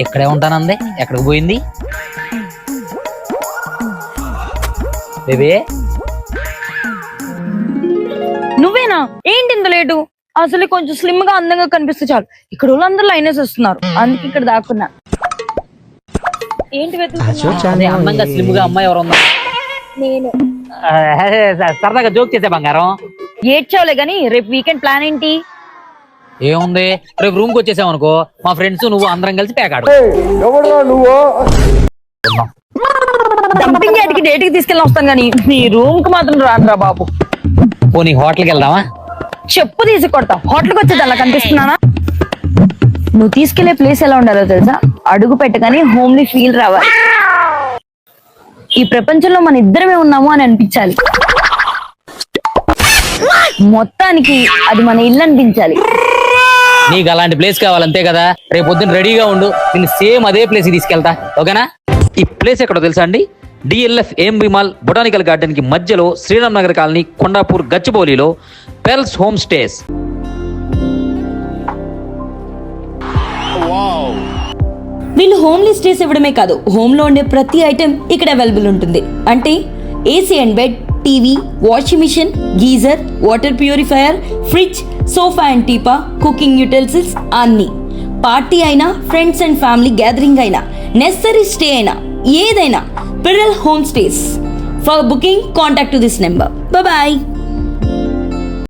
ఇక్కడే ఉంటానంది, ఎక్కడికి పోయింది బేబీ? నువ్వేనా? ఏంటి ఇంత లేటు? అసలు కొంచెం స్లిమ్ గా అందంగా కనిపిస్తే చాలు. ఇక్కడ వాళ్ళందరూ లైనేసి వస్తున్నారు, అందుకే ఇక్కడ దాక్కున్నా. ఏంటి అదే అందంగా స్లిమ్ గా అమ్మాయి ఎవరు ఉందా? నేను సరదాగా జోక్ చేసే బంగారం. ఏడ్చావులే గాని రేపు వీకెండ్ ప్లాన్ ఏంటి? ఏముంది, రేపు రూమ్ కి వచ్చేసామనుకో, మా ఫ్రెండ్స్ నువ్వు అందరం కలిసి పేకాడు. డంపింగ్ యార్డ్కి డేట్ కి తీసుకెళ్ళి వస్తాను గానీ నీ రూమ్ కి మాత్రం రానురా బాబు. పోనీ హోటల్కి వెళ్దామా? చెప్పు తీసి కొడతా. హోటల్కి వచ్చేది అలా కనిపిస్తున్నానా? నువ్వు తీసుకెళ్లే ప్లేస్ ఎలా ఉండాలో తెలుసా? అడుగు పెట్టగానే హోమ్లీ ఫీల్ రావాలి. ఈ ప్రపంచంలో మన ఇద్దరమే ఉన్నాము అని అనిపించాలి. మొత్తానికి అది మన ఇల్లు అనిపించాలి. నీకు అలాంటి ప్లేస్ కావాలంతే కదా. రేపు పొద్దున్న రెడీగా ఉండు, నేను సేమ్ అదే ప్లేస్ తీసుకెళ్తా, ఓకేనా? ఈ ప్లేస్ ఎక్కడో తెలుసా అండి? DLF AMB mall botanical garden కి మధ్యలో శ్రీరామ్ నగర్ కాలనీ కొండాపూర్ గచ్చిబౌలిలో పెర్ల్స్ హోమ్ స్టేస్. వీళ్ళు హోమ్లీ స్టేస్ ఇవ్వడమే కాదు, హోమ్ లో ఉండే ప్రతి ఐటెం ఇక్కడ అవైలబుల్ ఉంటుంది. అంటే AC and bed, TV, washing machine, geyser, water purifier, fridge, sofa and teapoy, cooking utensils అన్ని. పార్టీ అయినా, ఫ్రెండ్స్ అండ్ ఫ్యామిలీ గ్యాదరింగ్ అయినా, నెసరీ స్టే అయినా, ఏదైనా pearl home stays. For booking contact to this number. Bye.